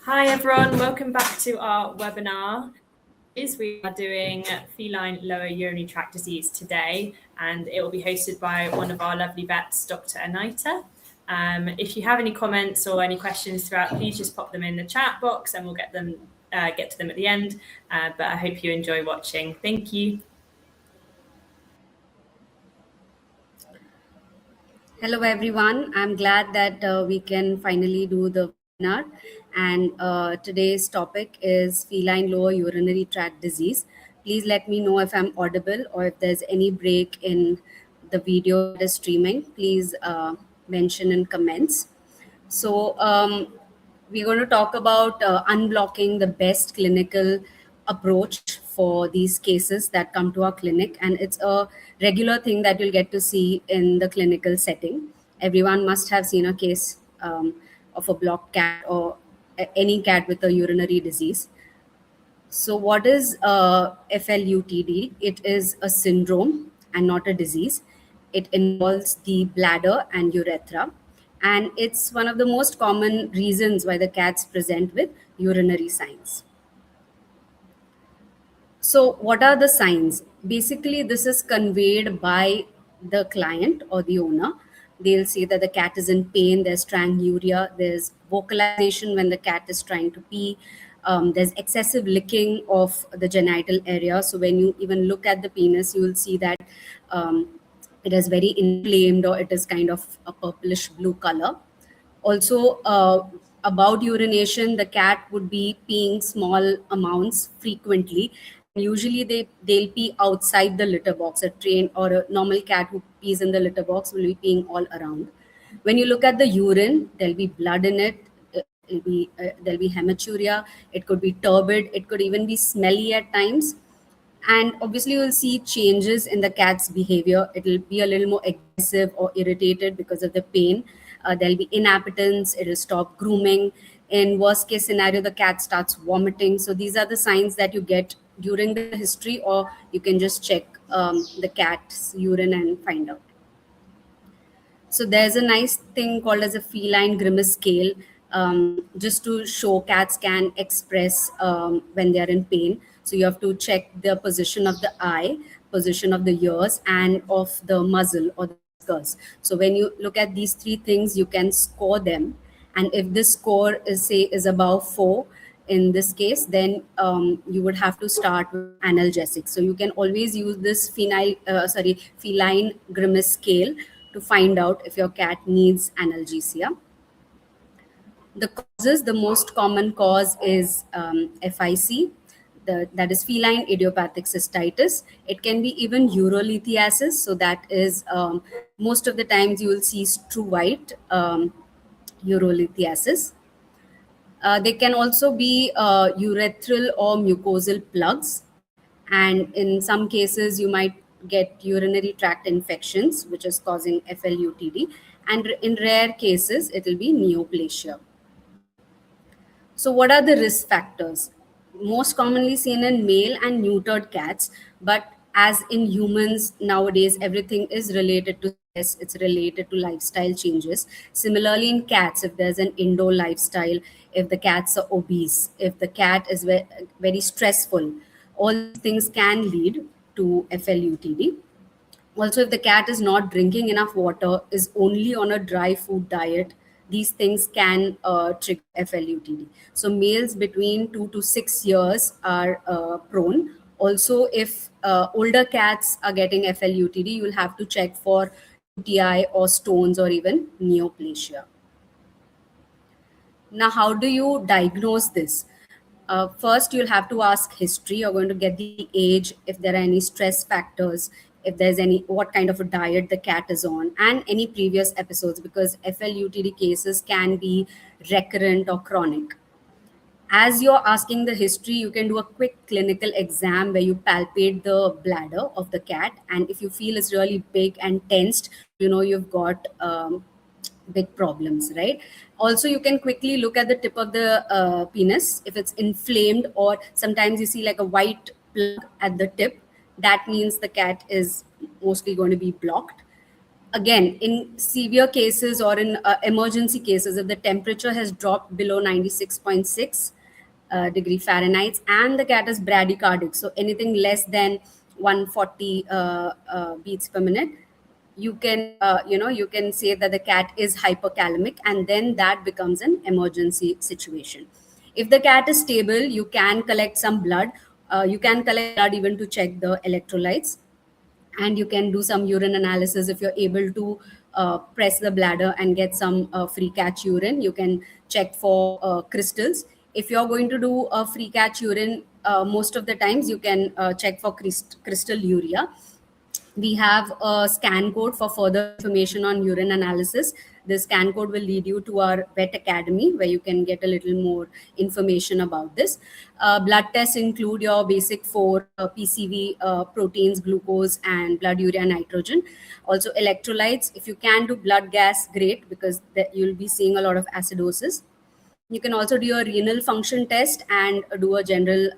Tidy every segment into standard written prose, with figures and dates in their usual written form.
Hi everyone, welcome back to our webinar. We are doing feline lower urinary tract disease today, and it will be hosted by one of our lovely vets, Dr. Anita. If you have any comments or any questions throughout, please just pop them in the chat box and we'll get to them at the end. But I hope you enjoy watching. Thank you. Hello everyone, I'm glad that we can finally do the webinar, and today's topic is feline lower urinary tract disease. Please let me know if I'm audible or if there's any break in the video that is streaming. Please mention in comments. So we're going to talk about unblocking the best clinical approach for these cases that come to our clinic, and it's a regular thing that you'll get to see in the clinical setting. Everyone must have seen a case of a blocked cat or any cat with a urinary disease. So what is FLUTD? It is a syndrome and not a disease. It involves the bladder and urethra, and it's one of the most common reasons why the cats present with urinary signs. So what are the signs? Basically, this is conveyed by the client or the owner. They'll say that the cat is in pain, there's stranguria, there's vocalization when the cat is trying to pee, there's excessive licking of the genital area. So when you even look at the penis, you will see that it is very inflamed or it is kind of a purplish blue color. Also, about urination, the cat would be peeing small amounts frequently. Usually, they'll pee outside the litter box. A trained or a normal cat who pees in the litter box will be peeing all around. When you look at the urine, there'll be blood in it. There'll be hematuria. It could be turbid. It could even be smelly at times. And obviously, you will see changes in the cat's behavior. It will be a little more aggressive or irritated because of the pain. There'll be inappetence. It will stop grooming. In worst case scenario, the cat starts vomiting. So these are the signs that you get during the history, or you can just check the cat's urine and find out. So there's a nice thing called as a feline grimace scale, just to show cats can express when they are in pain. So you have to check the position of the eye, position of the ears, and of the muzzle or the whiskers. So when you look at these three things, you can score them. And if this score is above 4, in this case, then you would have to start with analgesic. So you can always use this feline grimace scale to find out if your cat needs analgesia. The causes, the most common cause is FIC, that is feline idiopathic cystitis. It can be even urolithiasis. So that is most of the times you will see true white urolithiasis. They can also be urethral or mucosal plugs. And in some cases, you might get urinary tract infections, which is causing FLUTD. And in rare cases, it will be neoplasia. So, what are the risk factors? Most commonly seen in male and neutered cats, but as in humans nowadays, everything is related to stress, it's related to lifestyle changes. Similarly, in cats, if there's an indoor lifestyle, if the cats are obese, if the cat is very stressful, all these things can lead to FLUTD. Also, if the cat is not drinking enough water, is only on a dry food diet, these things can trigger FLUTD. So males between 2 to 6 years are prone. Also, if older cats are getting FLUTD, you will have to check for UTI or stones or even neoplasia. Now, how do you diagnose this? First, you'll have to ask history. You're going to get the age, if there are any stress factors, if there's any, what kind of a diet the cat is on, and any previous episodes, because FLUTD cases can be recurrent or chronic. As you're asking the history, you can do a quick clinical exam where you palpate the bladder of the cat. And if you feel it's really big and tensed, you know you've got big problems, right? Also, you can quickly look at the tip of the penis. If it's inflamed, or sometimes you see like a white plug at the tip, that means the cat is mostly going to be blocked. Again, in severe cases or in emergency cases, if the temperature has dropped below 96.6 degree Fahrenheit and the cat is bradycardic, so anything less than 140 beats per minute, you can you can say that the cat is hypercalemic, and then that becomes an emergency situation. If the cat is stable, you can collect some blood. You can collect blood even to check the electrolytes, and you can do some urine analysis. If you're able to press the bladder and get some free catch urine, you can check for crystals. If you're going to do a free catch urine, most of the times you can check for crystal urea. We have a scan code for further information on urine analysis. The scan code will lead you to our vet academy, where you can get a little more information about this. Blood tests include your basic four PCV proteins, glucose, and blood urea nitrogen. Also electrolytes. If you can do blood gas, great, because you'll be seeing a lot of acidosis. You can also do a renal function test and do a general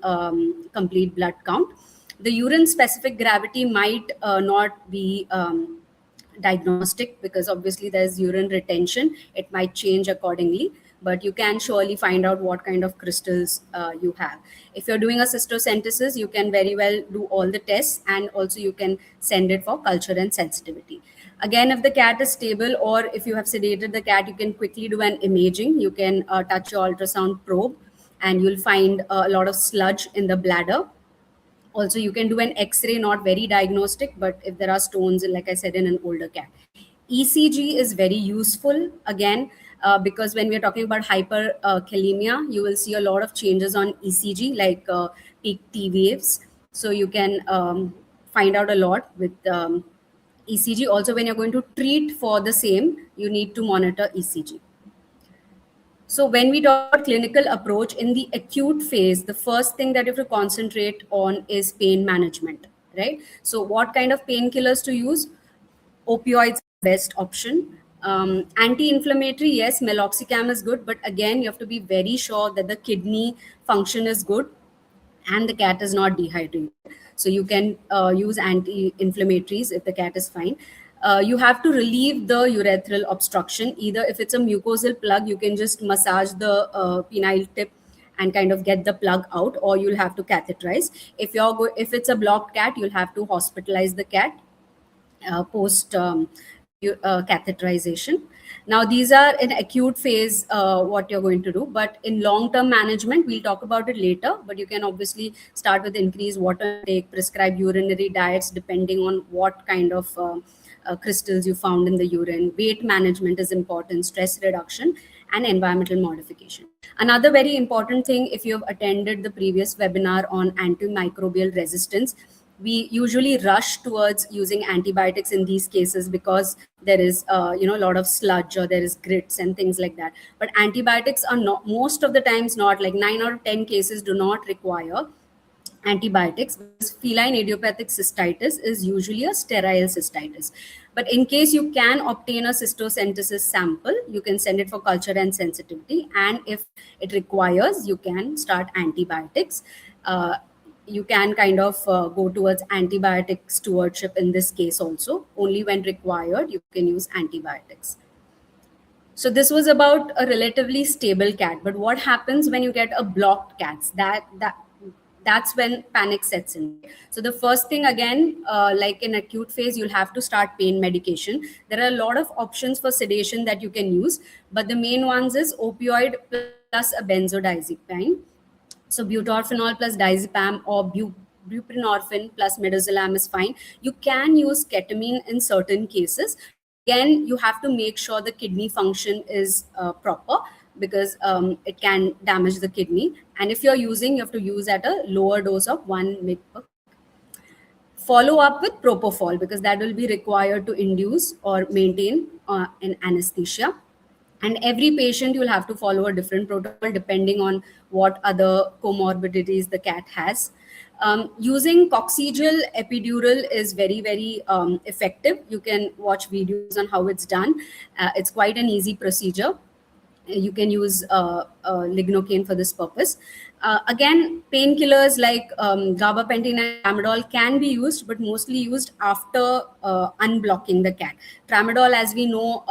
complete blood count. The urine specific gravity might not be diagnostic, because obviously there's urine retention. It might change accordingly, but you can surely find out what kind of crystals you have. If you're doing a cystocentesis, you can very well do all the tests, and also you can send it for culture and sensitivity. Again, if the cat is stable, or if you have sedated the cat, you can quickly do an imaging. You can touch your ultrasound probe, and you'll find a lot of sludge in the bladder. Also, you can do an x-ray, not very diagnostic, but if there are stones, like I said, in an older cat. ECG is very useful, again, because when we're talking about hyperkalemia, you will see a lot of changes on ECG, like peak T waves. So you can find out a lot with ECG. Also, when you're going to treat for the same, you need to monitor ECG. So when we talk about clinical approach in the acute phase, the first thing that you have to concentrate on is pain management, right? So what kind of painkillers to use? Opioids are the best option. Anti-inflammatory, yes, meloxicam is good, but again, you have to be very sure that the kidney function is good and the cat is not dehydrated. So you can use anti-inflammatories if the cat is fine. You have to relieve the urethral obstruction. Either if it's a mucosal plug, you can just massage the penile tip and kind of get the plug out, or you'll have to catheterize. If it's a blocked cat, you'll have to hospitalize the cat post catheterization. Now, these are in acute phase what you're going to do, but in long-term management, we'll talk about it later. But you can obviously start with increased water intake, prescribe urinary diets depending on what kind of crystals you found in the urine. Weight management is important, stress reduction, and environmental modification. Another very important thing, if you have attended the previous webinar on antimicrobial resistance, we usually rush towards using antibiotics in these cases because there is a lot of sludge, or there is grits and things like that. But antibiotics are not, most of the times not, like 9 out of 10 cases do not require antibiotics, because feline idiopathic cystitis is usually a sterile cystitis. But in case you can obtain a cystocentesis sample, you can send it for culture and sensitivity, and if it requires, you can start antibiotics. You can kind of go towards antibiotic stewardship in this case also. Only when required, you can use antibiotics. So this was about a relatively stable cat. But what happens when you get a blocked cat? That's when panic sets in. So the first thing, again, like in acute phase, you'll have to start pain medication. There are a lot of options for sedation that you can use, but the main ones is opioid plus a benzodiazepine. So butorphanol plus diazepam, or buprenorphine plus midazolam is fine. You can use ketamine in certain cases. Again, you have to make sure the kidney function is proper, because it can damage the kidney. And if you're using, you have to use at a lower dose of 1 mg per. Follow up with propofol, because that will be required to induce or maintain an anesthesia. And every patient, you'll have to follow a different protocol depending on what other comorbidities the cat has. Using coccygeal epidural is very, very effective. You can watch videos on how it's done. It's quite an easy procedure. you can use lignocaine for this purpose. Again, painkillers like gabapentin and tramadol can be used, but mostly used after unblocking the cat. Tramadol, as we know,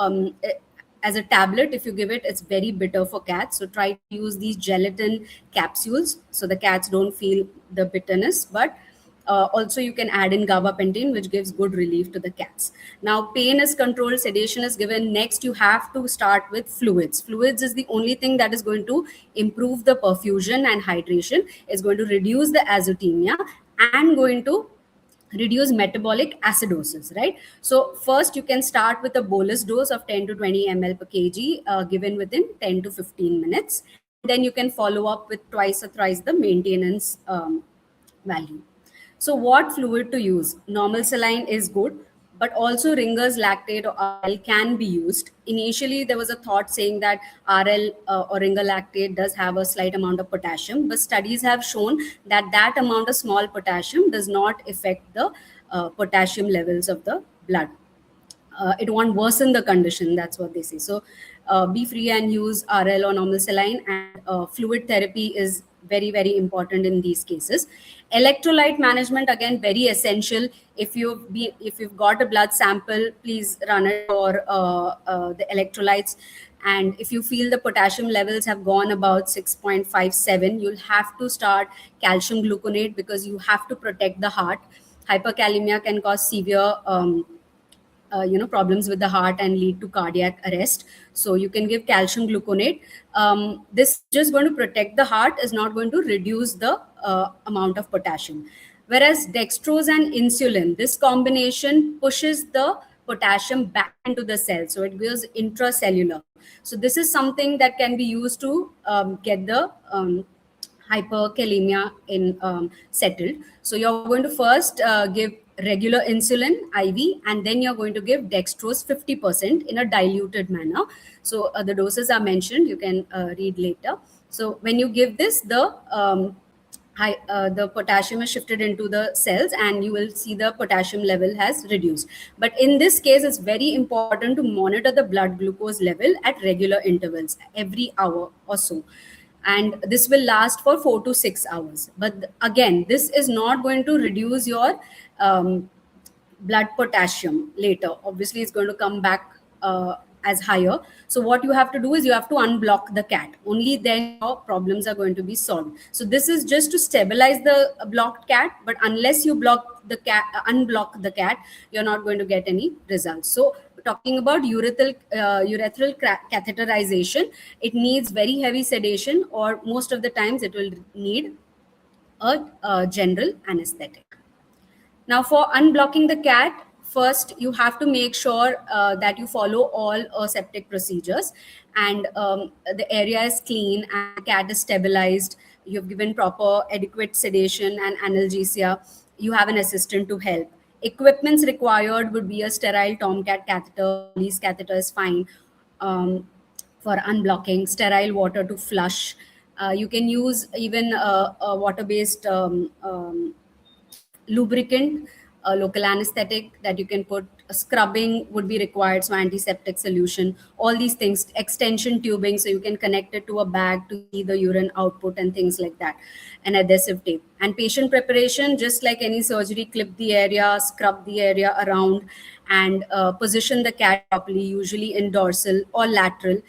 as a tablet, if you give it, it's very bitter for cats. So try to use these gelatin capsules so the cats don't feel the bitterness. But also, you can add in gabapentin, which gives good relief to the cats. Now, pain is controlled, sedation is given. Next, you have to start with fluids. Fluids is the only thing that is going to improve the perfusion and hydration. It's going to reduce the azotemia and going to reduce metabolic acidosis, right? So first you can start with a bolus dose of 10 to 20 ml per kg given within 10 to 15 minutes. Then you can follow up with twice or thrice the maintenance value. So what fluid to use? Normal saline is good, but also Ringer's lactate or RL can be used. Initially, there was a thought saying that RL or Ringer lactate does have a slight amount of potassium, but studies have shown that that amount of small potassium does not affect the potassium levels of the blood. It won't worsen the condition. That's what they say. So be free and use RL or normal saline, and fluid therapy is very, very important in these cases. Electrolyte management, again, very essential. If you've got a blood sample, please run it for the electrolytes. And if you feel the potassium levels have gone about 6.57, you'll have to start calcium gluconate because you have to protect the heart. Hyperkalemia can cause severe problems with the heart and lead to cardiac arrest. So you can give calcium gluconate. This is just going to protect the heart, is not going to reduce the amount of potassium. Whereas dextrose and insulin, this combination pushes the potassium back into the cell. So it goes intracellular. So this is something that can be used to get the hyperkalemia in settled. So you're going to first give regular insulin IV, and then you're going to give dextrose 50% in a diluted manner. So the doses are mentioned, you can read later. So when you give this, the potassium is shifted into the cells and you will see the potassium level has reduced. But in this case, it's very important to monitor the blood glucose level at regular intervals, every hour or so. And this will last for 4 to 6 hours. But again, this is not going to reduce your blood potassium later. Obviously, it's going to come back as higher. So what you have to do is you have to unblock the cat. Only then your problems are going to be solved. So this is just to stabilize the blocked cat, but unless you unblock the cat, you're not going to get any results. So talking about urethral catheterization, it needs very heavy sedation, or most of the times it will need a general anesthetic. Now, for unblocking the cat, first you have to make sure that you follow all aseptic procedures, and the area is clean and the cat is stabilized. You've given proper adequate sedation and analgesia. You have an assistant to help. Equipments required would be a sterile Tomcat catheter. Lease catheter is fine for unblocking. Sterile water to flush. You can use even a water-based lubricant, a local anesthetic that you can put. Scrubbing would be required, so antiseptic solution, all these things. Extension tubing, so you can connect it to a bag to see the urine output and things like that. And adhesive tape. And patient preparation, just like any surgery, clip the area, scrub the area around, and position the cat properly, usually in dorsal or lateral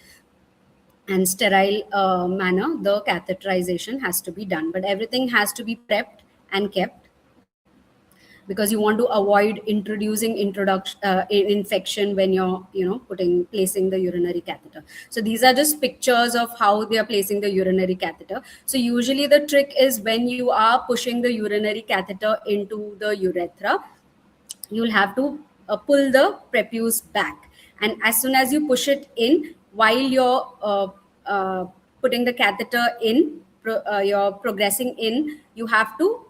and sterile manner. The catheterization has to be done, but everything has to be prepped and kept, because you want to avoid introducing infection when you're placing the urinary catheter. So these are just pictures of how they are placing the urinary catheter. So usually the trick is when you are pushing the urinary catheter into the urethra, you'll have to pull the prepuce back, and as soon as you push it in, while you're putting the catheter in, you're progressing in, you have to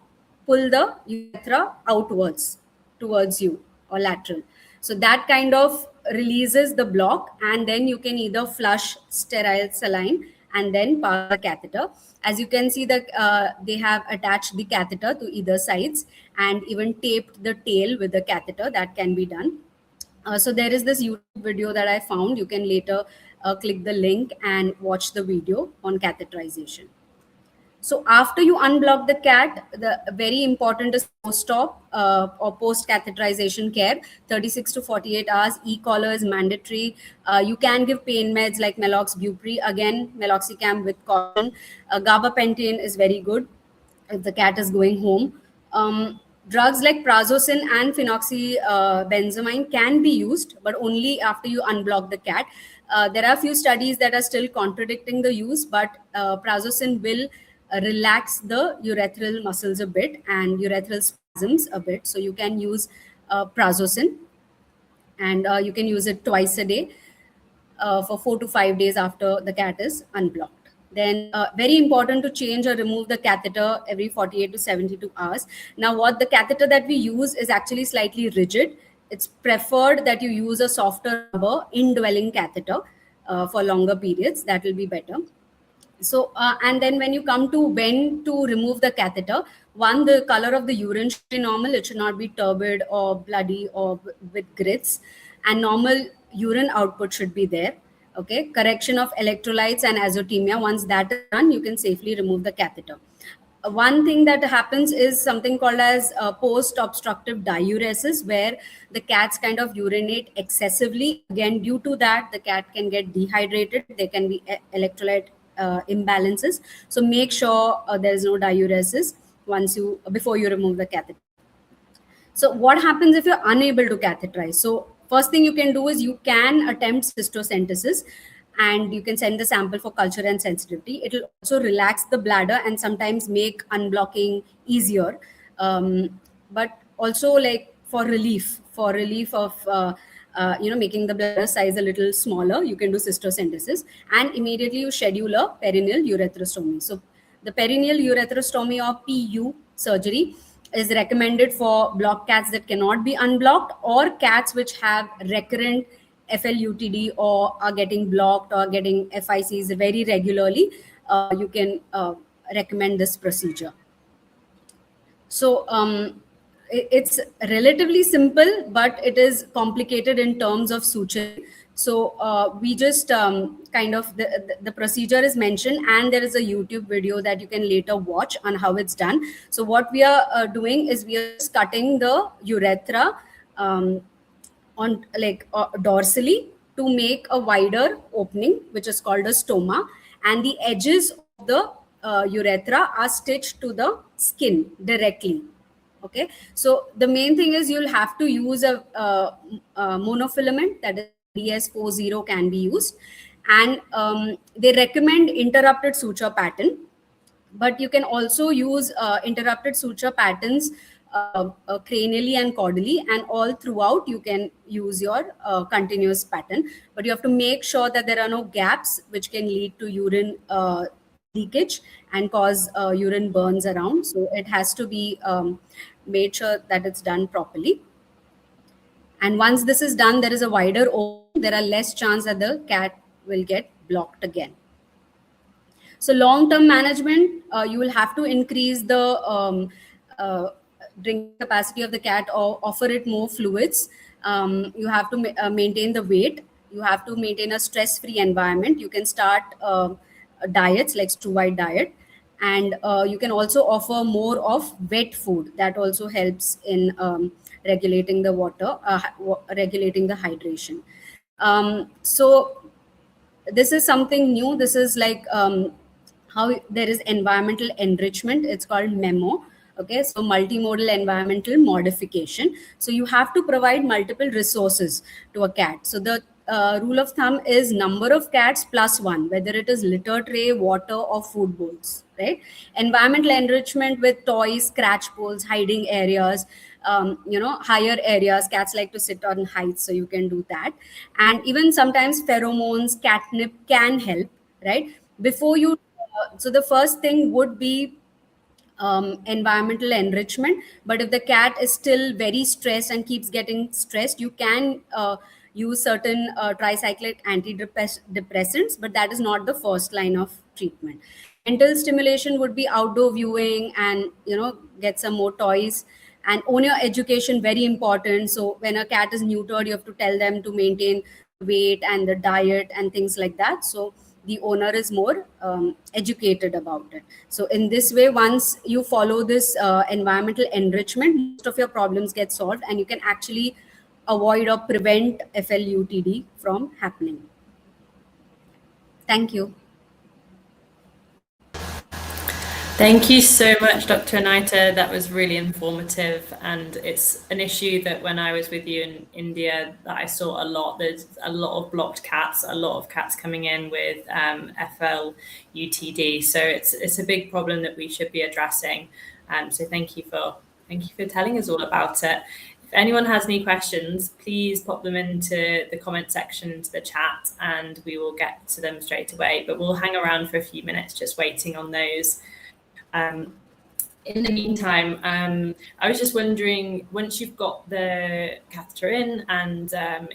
pull the urethra outwards towards you or lateral. So that kind of releases the block, and then you can either flush sterile saline and then pass the catheter. As you can see, that they have attached the catheter to either sides and even taped the tail with the catheter. That can be done. So there is this YouTube video that I found. You can later click the link and watch the video on catheterization. So after you unblock the cat, the very important is post-op or post-catheterization care. 36 to 48 hours. E-collar is mandatory. You can give pain meds like Melox, Bupri. Again, meloxicam with caution. Gabapentin is very good if the cat is going home. Drugs like prazosin and phenoxybenzamine can be used, but only after you unblock the cat. There are a few studies that are still contradicting the use, but prazosin will relax the urethral muscles a bit and urethral spasms a bit. So you can use prazosin, and you can use it twice a day for 4 to 5 days after the cat is unblocked. Then very important to change or remove the catheter every 48 to 72 hours. Now, what the catheter that we use is actually slightly rigid. It's preferred that you use a softer rubber indwelling catheter for longer periods. That will be better. So, and then when you come to when to remove the catheter, one, the color of the urine should be normal. It should not be turbid or bloody or with grits. And normal urine output should be there. Okay. Correction of electrolytes and azotemia. Once that is done, you can safely remove the catheter. One thing that happens is something called as post-obstructive diuresis, where the cats kind of urinate excessively. Again, due to that, the cat can get dehydrated. There can be electrolyte imbalances. So make sure there is no diuresis before you remove the catheter. So what happens if you're unable to catheterize? So first thing you can do is you can attempt cystocentesis, and you can send the sample for culture and sensitivity. It will also relax the bladder and sometimes make unblocking easier. But also like for relief of making the bladder size a little smaller, you can do cystocentesis, and immediately you schedule a perineal ureterostomy. So the perineal ureterostomy or PU surgery is recommended for blocked cats that cannot be unblocked, or cats which have recurrent FLUTD or are getting blocked or getting FICs very regularly. You can recommend this procedure. So it's relatively simple, but it is complicated in terms of suturing. So we just kind of, the procedure is mentioned, and there is a YouTube video that you can later watch on how it's done. So what we are doing is we are just cutting the urethra on dorsally to make a wider opening, which is called a stoma, and the edges of the urethra are stitched to the skin directly. Okay, so the main thing is you'll have to use a monofilament, that is DS40 can be used, and they recommend interrupted suture pattern, but you can also use interrupted suture patterns cranially and caudally, and all throughout you can use your continuous pattern, but you have to make sure that there are no gaps which can lead to urine leakage and cause urine burns around. So it has to be made sure that it's done properly. And once this is done, there is a wider opening. There are less chance that the cat will get blocked again. So long-term management, you will have to increase the drinking capacity of the cat or offer it more fluids. You have to maintain the weight. You have to maintain a stress-free environment. You can start diets like Stew-White diet, and you can also offer more of wet food. That also helps in regulating the water, regulating the hydration. So this is something new. This is like how there is environmental enrichment. It's called MEMO. Okay, so multimodal environmental modification. So you have to provide multiple resources to a cat. So the rule of thumb is number of cats plus one, whether it is litter tray, water, or food bowls, right? Environmental enrichment with toys, scratch poles, hiding areas, higher areas. Cats like to sit on heights, so you can do that. And even sometimes pheromones, catnip can help, right? Before you, so the first thing would be environmental enrichment. But if the cat is still very stressed and keeps getting stressed, you can use certain tricyclic antidepressants, but that is not the first line of treatment. Mental stimulation would be outdoor viewing, and get some more toys. And owner education, very important. So when a cat is neutered, you have to tell them to maintain weight and the diet and things like that. So the owner is more educated about it. So in this way, once you follow this environmental enrichment, most of your problems get solved, and you can actually avoid or prevent FLUTD from happening. Thank you. Thank you so much, Dr. Anita. That was really informative, and it's an issue that when I was with you in India that I saw a lot. There's a lot of blocked cats, a lot of cats coming in with FLUTD. So it's a big problem that we should be addressing. So thank you for telling us all about it. If anyone has any questions, please pop them into the comment section, into the chat, and we will get to them straight away. But we'll hang around for a few minutes just waiting on those. In the meantime, I was just wondering, once you've got the catheter in and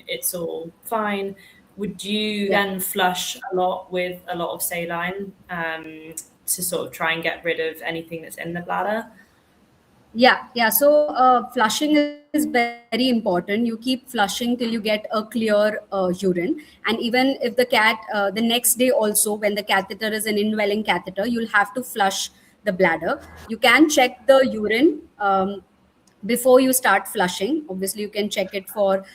it's all fine, would you then flush a lot with a lot of saline to sort of try and get rid of anything that's in the bladder? Yeah. So flushing is very important. You keep flushing till you get a clear urine. And even if the cat, the next day also, when the catheter is an indwelling catheter, you'll have to flush the bladder. You can check the urine before you start flushing. Obviously, you can check it for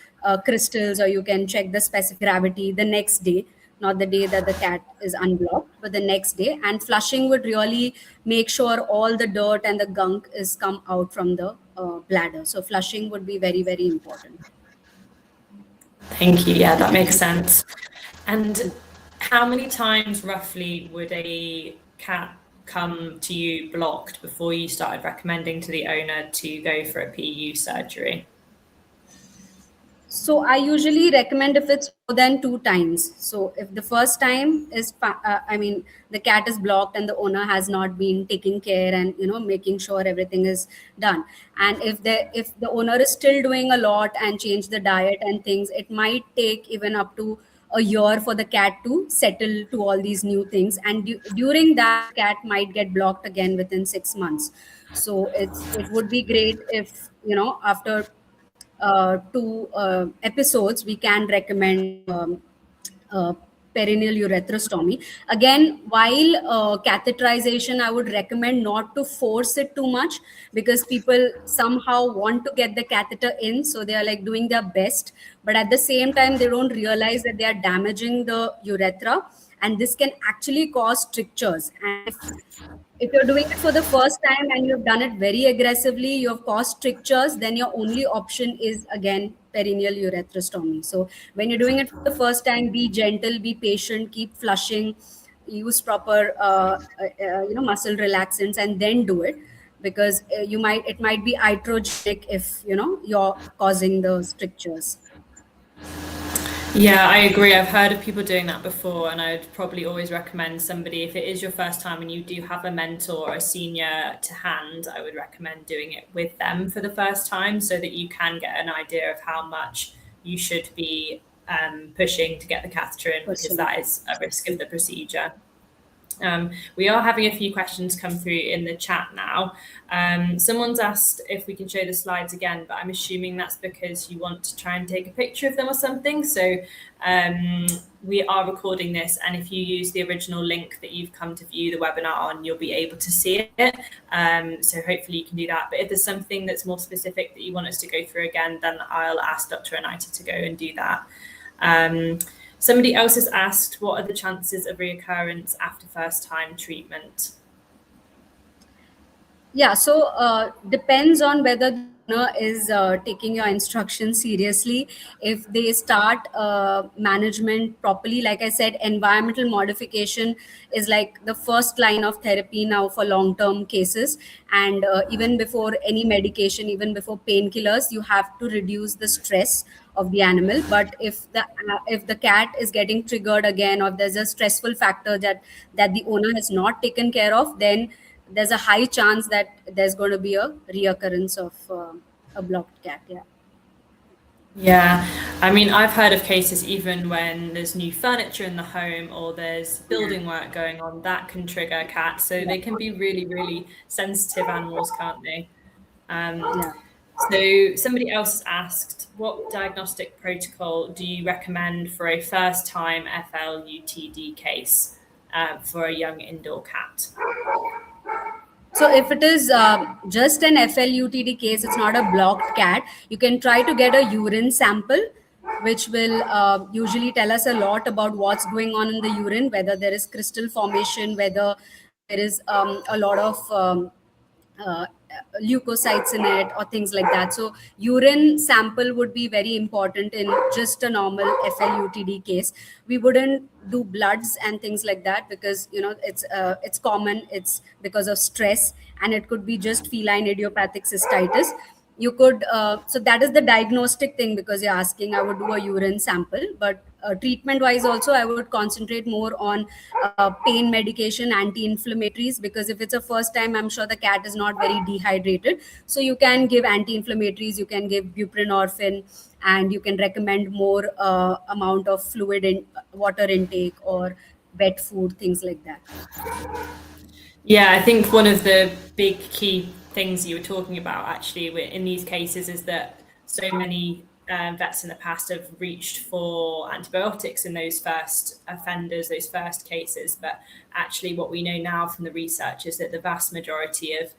crystals, or you can check the specific gravity the next day, not the day that the cat is unblocked, but the next day. And flushing would really make sure all the dirt and the gunk is come out from the bladder. So flushing would be very, very important. Thank you. Yeah, that makes sense. And how many times roughly would a cat come to you blocked before you started recommending to the owner to go for a PU surgery? So I usually recommend if it's more than 2 times. So if the first time is, the cat is blocked and the owner has not been taking care and making sure everything is done, and if the owner is still doing a lot and change the diet and things, it might take even up to a year for the cat to settle to all these new things, and during that, cat might get blocked again within 6 months. So it would be great if after 2 episodes, we can recommend perineal urethrostomy. Again, while catheterization, I would recommend not to force it too much, because people somehow want to get the catheter in, so they are like doing their best, but at the same time, they don't realize that they are damaging the urethra, and this can actually cause strictures. And if you're doing it for the first time and you've done it very aggressively, you've caused strictures, then your only option is again perineal urethrostomy. So when you're doing it for the first time, be gentle, be patient, keep flushing, use proper muscle relaxants, and then do it, because it might be iatrogenic if you're causing the strictures. Yeah, I agree. I've heard of people doing that before, and I'd probably always recommend somebody, if it is your first time and you do have a mentor or a senior to hand, I would recommend doing it with them for the first time, so that you can get an idea of how much you should be pushing to get the catheter in, because that is a risk of the procedure. We are having a few questions come through in the chat now. Someone's asked if we can show the slides again, but I'm assuming that's because you want to try and take a picture of them or something. So we are recording this, and if you use the original link that you've come to view the webinar on, you'll be able to see it. So hopefully you can do that. But if there's something that's more specific that you want us to go through again, then I'll ask Dr. Anita to go and do that. Somebody else has asked, what are the chances of reoccurrence after first-time treatment? Yeah, so depends on whether the owner is taking your instructions seriously. If they start management properly, like I said, environmental modification is like the first line of therapy now for long-term cases. And even before any medication, even before painkillers, you have to reduce the stress of the animal. But if the cat is getting triggered again, or if there's a stressful factor that the owner has not taken care of, then there's a high chance that there's going to be a reoccurrence of a blocked cat. Yeah, I mean, I've heard of cases even when there's new furniture in the home or there's building work going on, that can trigger cats. So they can be really, really sensitive animals, can't they? So somebody else has asked, what diagnostic protocol do you recommend for a first-time FLUTD case for a young indoor cat? So if it is just an FLUTD case, it's not a blocked cat, you can try to get a urine sample, which will usually tell us a lot about what's going on in the urine, whether there is crystal formation, whether there is a lot of uh, leukocytes in it or things like that. So urine sample would be very important in just a normal FLUTD case. We wouldn't do bloods and things like that because it's common. It's because of stress, and it could be just feline idiopathic cystitis. You could so that is the diagnostic thing, because you're asking. I would do a urine sample, but treatment wise also I would concentrate more on pain medication, anti-inflammatories, because if it's a first time, I'm sure the cat is not very dehydrated, so you can give anti-inflammatories, you can give buprenorphine, and you can recommend more amount of fluid in water intake or wet food, things like that. Yeah, I think one of the big key things you were talking about actually in these cases is that so many vets in the past have reached for antibiotics in those first offenders, those first cases. But actually, what we know now from the research is that the vast majority of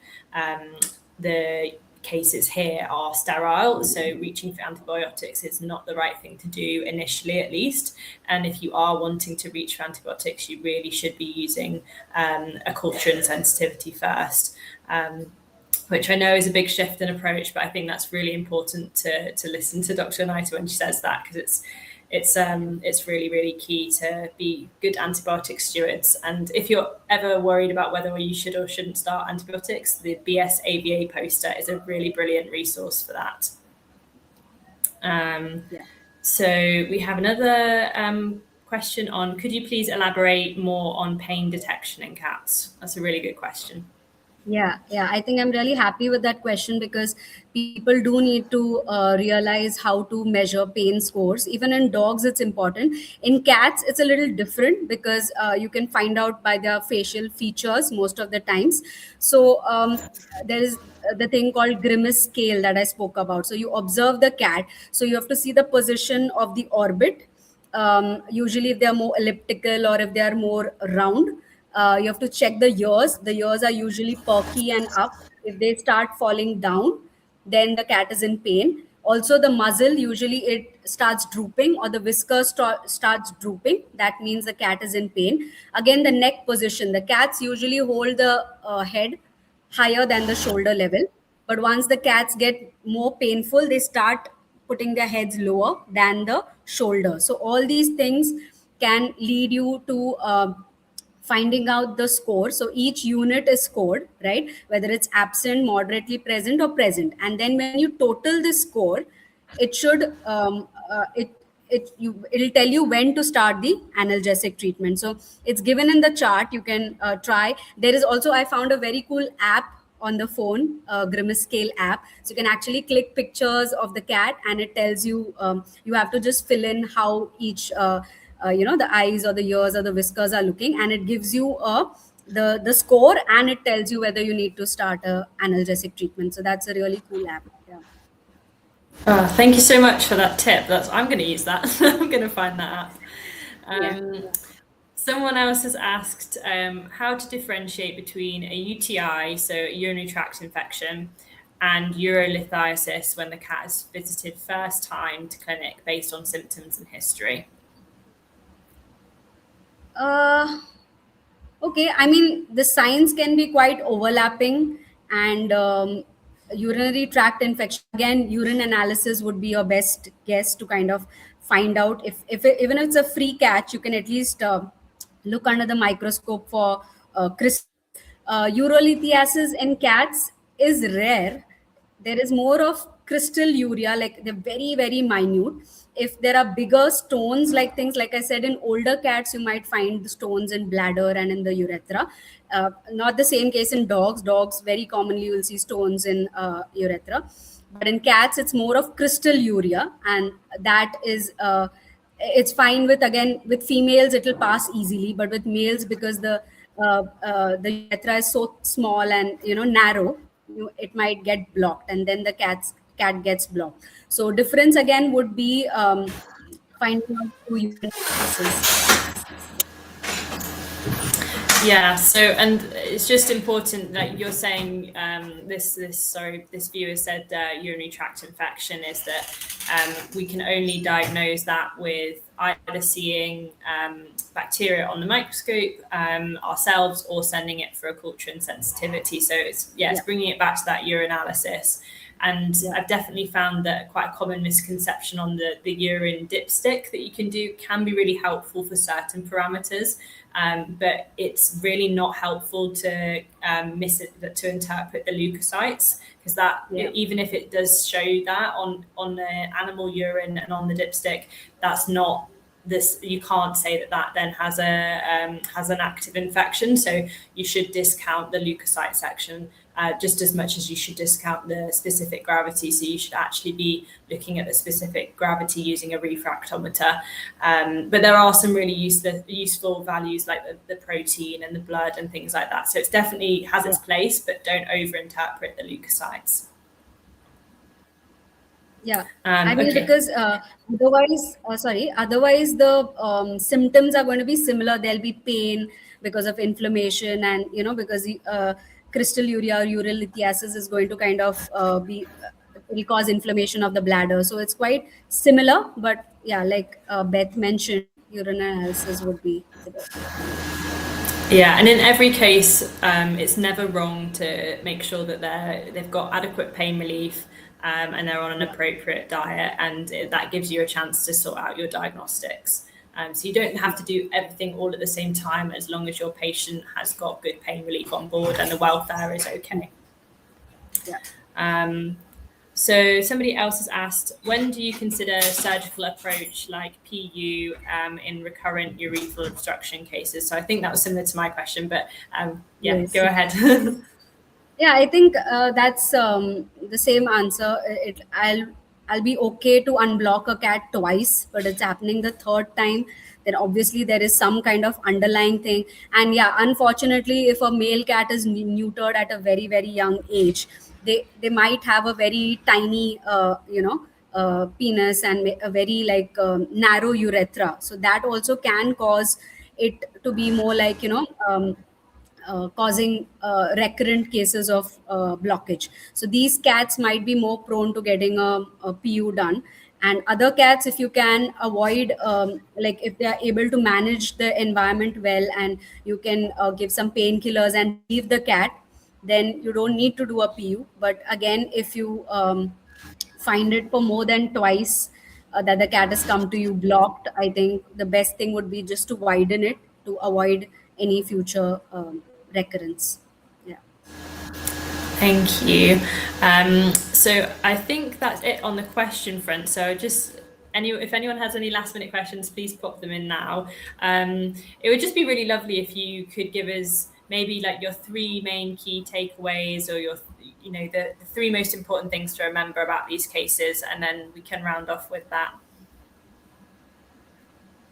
the cases here are sterile, so reaching for antibiotics is not the right thing to do initially, at least. And if you are wanting to reach for antibiotics, you really should be using a culture and sensitivity first, which I know is a big shift in approach, but I think that's really important to listen to Dr. Anita when she says that, because it's really, really key to be good antibiotic stewards. And if you're ever worried about whether you should or shouldn't start antibiotics, the BS-AVA poster is a really brilliant resource for that. So we have another question on, could you please elaborate more on pain detection in cats? That's a really good question. Yeah, I think I'm really happy with that question, because people do need to realize how to measure pain scores. Even in dogs, it's important. In cats, it's a little different, because you can find out by their facial features most of the times. So there is the thing called grimace scale that I spoke about. So you observe the cat. So you have to see the position of the orbit. Usually, if they are more elliptical or if they are more round, you have to check the ears. The ears are usually perky and up. If they start falling down, then the cat is in pain. Also, the muzzle, usually it starts drooping, or the whisker starts drooping. That means the cat is in pain. Again, the neck position. The cats usually hold the head higher than the shoulder level. But once the cats get more painful, they start putting their heads lower than the shoulder. So all these things can lead you to finding out the score. So each unit is scored, right? Whether it's absent, moderately present, or present. And then when you total the score, it should it'll tell you when to start the analgesic treatment. So it's given in the chart. You can try. There is also, I found a very cool app on the phone, Grimace Scale app. So you can actually click pictures of the cat, and it tells you you have to just fill in how each the eyes or the ears or the whiskers are looking, and it gives you the score, and it tells you whether you need to start a analgesic treatment. So that's a really cool app. Yeah. Oh, thank you so much for that tip. I'm going to use that. I'm going to find that app. Someone else has asked how to differentiate between a UTI, so a urinary tract infection, and urolithiasis when the cat has visited first time to clinic based on symptoms and history. Okay, I mean, the signs can be quite overlapping, and urinary tract infection, again, urine analysis would be your best guess to kind of find out if even if it's a free catch, you can at least look under the microscope for crystals. Urolithiasis in cats is rare. There is more of crystal urea, like they're very, very minute. If there are bigger stones, like things like I said, in older cats, you might find the stones in bladder and in the urethra. Not the same case in dogs. Dogs, very commonly, you will see stones in urethra. But in cats, it's more of crystal urea, and that is it's fine with, again, with females it will pass easily, but with males, because the urethra is so small and narrow, it might get blocked, and then the cat cat gets blocked. So difference again would be finding out through urine analysis. Yeah, so and it's just important that you're saying this viewer said urinary tract infection is that we can only diagnose that with either seeing bacteria on the microscope ourselves or sending it for a culture and sensitivity. So it's bringing it back to that urinalysis. And I've definitely found that quite a common misconception on the urine dipstick that you can do can be really helpful for certain parameters. But it's really not helpful to to interpret the leukocytes, because even if it does show that on the animal urine and on the dipstick, that's not this. You can't say that then has an active infection. So you should discount the leukocyte section just as much as you should discount the specific gravity. So you should actually be looking at the specific gravity using a refractometer. But there are some really useful values like the protein and the blood and things like that. So it definitely has its place, but don't overinterpret the leukocytes. Yeah, I mean, because otherwise the symptoms are going to be similar. There'll be pain because of inflammation, and because crystalluria or urolithiasis is going to kind of will cause inflammation of the bladder. So it's quite similar, but yeah, like Beth mentioned, urine analysis would be the best. Yeah, and in every case, it's never wrong to make sure that they've got adequate pain relief. And they're on an appropriate diet, and that gives you a chance to sort out your diagnostics. So you don't have to do everything all at the same time, as long as your patient has got good pain relief on board and the welfare is okay. Yeah. So somebody else has asked, when do you consider a surgical approach like PU in recurrent urethral obstruction cases? So I think that was similar to my question, but yes. Go ahead. Yeah, I think that's the same answer. I'll be okay to unblock a cat twice, but it's happening the third time. Then obviously there is some kind of underlying thing. And yeah, unfortunately, if a male cat is neutered at a very, very young age, they might have a very tiny, penis and a very narrow urethra. So that also can cause it to be more like causing recurrent cases of blockage. So these cats might be more prone to getting a PU done. And other cats, if you can avoid, if they are able to manage the environment well, and you can give some painkillers and leave the cat, then you don't need to do a PU. But again, if you find it for more than twice that the cat has come to you blocked, I think the best thing would be just to widen it to avoid any future recurrence. Yeah. Thank you. So I think that's it on the question front. So if anyone has any last minute questions, please pop them in now. It would just be really lovely if you could give us maybe like your 3 main key takeaways, or the 3 most important things to remember about these cases, and then we can round off with that.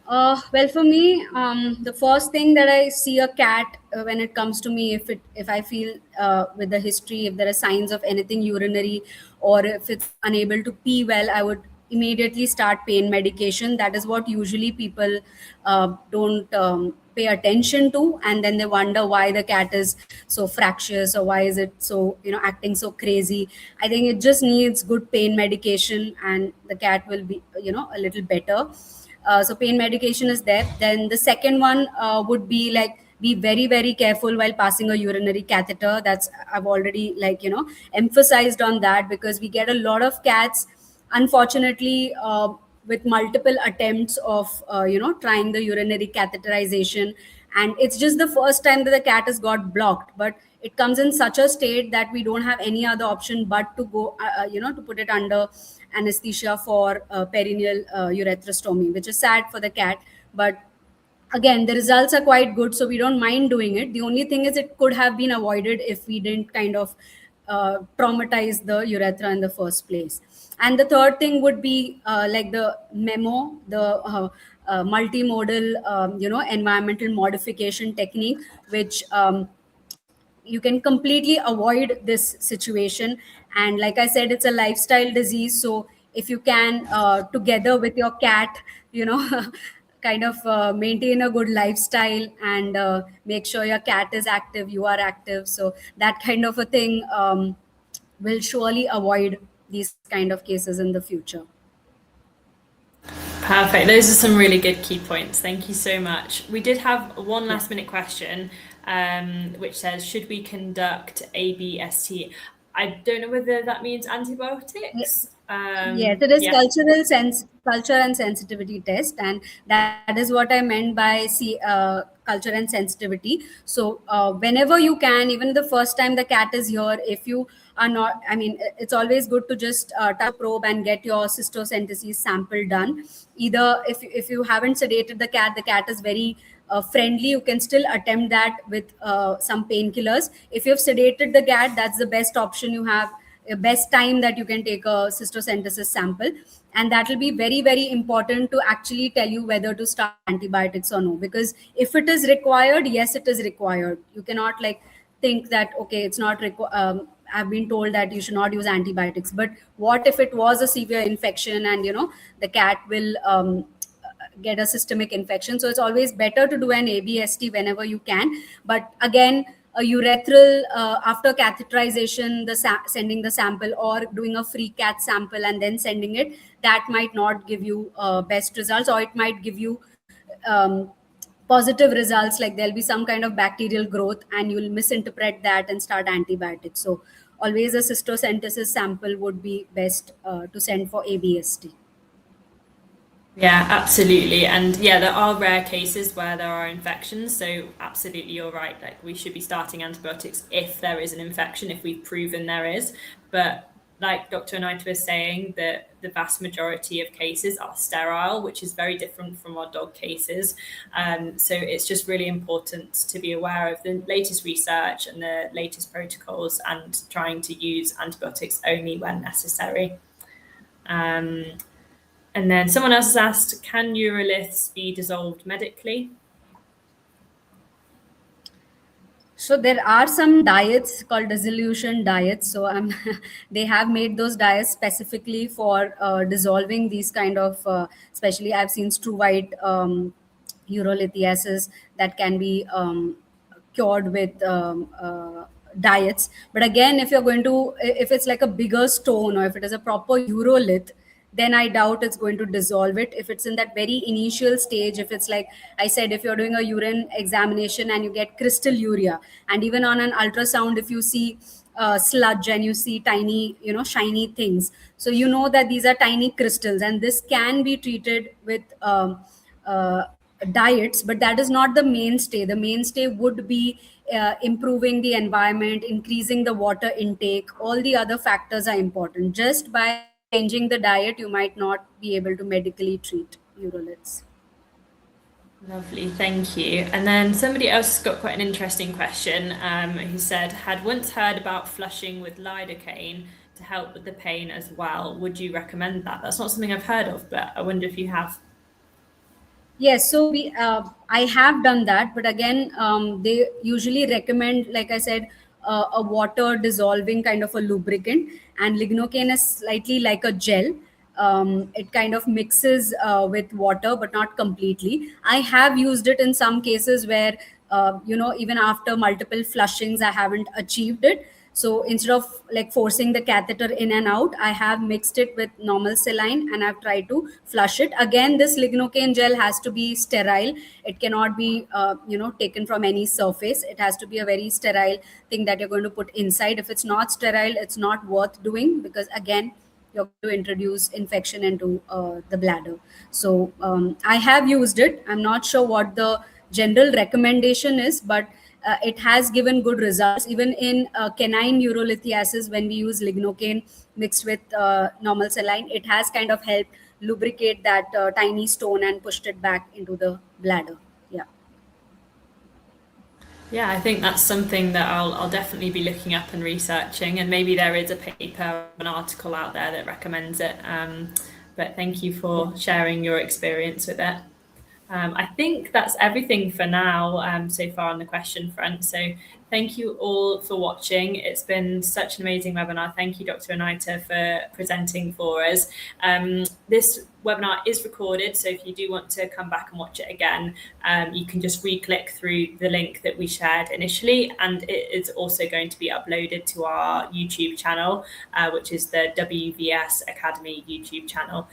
Well, for me, the first thing that I see a cat when it comes to me, if I feel with the history, if there are signs of anything urinary, or if it's unable to pee well, I would immediately start pain medication. That is what usually people don't pay attention to, and then they wonder why the cat is so fractious, or why is it so acting so crazy. I think it just needs good pain medication, and the cat will be a little better. So pain medication is there. Then the second one would be be very, very careful while passing a urinary catheter. I've already emphasized on that, because we get a lot of cats, unfortunately, with multiple attempts of trying the urinary catheterization, and it's just the first time that the cat has got blocked, but it comes in such a state that we don't have any other option but to go to put it under anesthesia for perineal urethrostomy, which is sad for the cat. But again, the results are quite good, so we don't mind doing it. The only thing is, it could have been avoided if we didn't kind of traumatize the urethra in the first place. And the third thing would be the memo, the multimodal environmental modification technique, which you can completely avoid this situation. And like I said, it's a lifestyle disease, so if you can, together with your cat, you know, kind of maintain a good lifestyle, and make sure your cat is active, you are active, so that kind of a thing will surely avoid these kind of cases in the future. Perfect. Those are some really good key points. Thank you so much. We did have one last minute question, which says, should we conduct ABST? I don't know whether that means antibiotics. Yes, it is culture and sensitivity test, and that is what I meant by culture and sensitivity. So whenever you can, even the first time the cat is here, if you are not, I mean, it's always good to just touch a probe and get your cystocentesis sample done. Either if you haven't sedated the cat is very friendly, you can still attempt that with some painkillers. If you've sedated the cat, that's the best option you have, best time that you can take a cystocentesis sample, and that will be very, very important to actually tell you whether to start antibiotics or no. Because if it is required, yes, it is required. You cannot like think that okay, it's not I've been told that you should not use antibiotics, but what if it was a severe infection and you know the cat will get a systemic infection? So it's always better to do an ABST whenever you can. But again, a urethral, after catheterization, sending the sample, or doing a free cat sample and then sending it, that might not give you best results, or it might give you um, positive results, like there'll be some kind of bacterial growth and you'll misinterpret that and start antibiotics. So always a cystocentesis sample would be best to send for ABST. Yeah, absolutely. And yeah, there are rare cases where there are infections. So absolutely, you're right. Like we should be starting antibiotics if there is an infection, if we've proven there is. But like Dr. Anita was saying, that the vast majority of cases are sterile, which is very different from our dog cases. So it's just really important to be aware of the latest research and the latest protocols, and trying to use antibiotics only when necessary. And then someone else has asked, can uroliths be dissolved medically? So there are some diets called dissolution diets. So they have made those diets specifically for dissolving these kind of, especially I've seen struvite urolithiasis that can be cured with diets. But again, if you're going to, if it's like a bigger stone or if it is a proper urolith, then I doubt it's going to dissolve it. If it's in that very initial stage, if it's like I said, if you're doing a urine examination and you get crystal urea, and even on an ultrasound, if you see sludge and you see tiny, you know, shiny things, so you know that these are tiny crystals, and this can be treated with diets, but that is not the mainstay. The mainstay would be improving the environment, increasing the water intake. All the other factors are important. Just by changing the diet, you might not be able to medically treat uroliths. Lovely, thank you. And then somebody else got quite an interesting question, who said, had once heard about flushing with lidocaine to help with the pain as well. Would you recommend that? That's not something I've heard of, but I wonder if you have. Yes, so I have done that, but again, they usually recommend, like I said, a water dissolving kind of a lubricant, and lignocaine is slightly like a gel. It kind of mixes with water, but not completely. I have used it in some cases where, you know, even after multiple flushings, I haven't achieved it. So instead of like forcing the catheter in and out, I have mixed it with normal saline and I've tried to flush it. Again, this lignocaine gel has to be sterile. It cannot be, you know, taken from any surface. It has to be a very sterile thing that you're going to put inside. If it's not sterile, it's not worth doing, because again, you're going to introduce infection into the bladder. So I have used it. I'm not sure what the general recommendation is, but it has given good results. Even in canine urolithiasis, when we use lignocaine mixed with normal saline, it has kind of helped lubricate that tiny stone and pushed it back into the bladder. Yeah. Yeah, I think that's something that I'll definitely be looking up and researching, and maybe there is a paper, an article out there that recommends it. But thank you for sharing your experience with it. I think that's everything for now so far on the question front. So thank you all for watching. It's been such an amazing webinar. Thank you, Dr. Anita, for presenting for us. This webinar is recorded, so if you do want to come back and watch it again, you can just re-click through the link that we shared initially, and it is also going to be uploaded to our YouTube channel, which is the WVS Academy YouTube channel.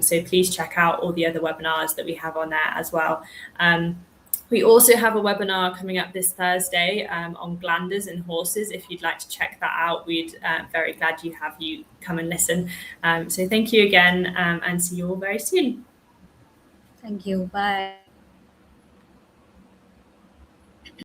So please check out all the other webinars that we have on there as well. We also have a webinar coming up this Thursday on glanders in horses. If you'd like to check that out, we'd very glad you have you come and listen. So thank you again, and see you all very soon. Thank you. Bye.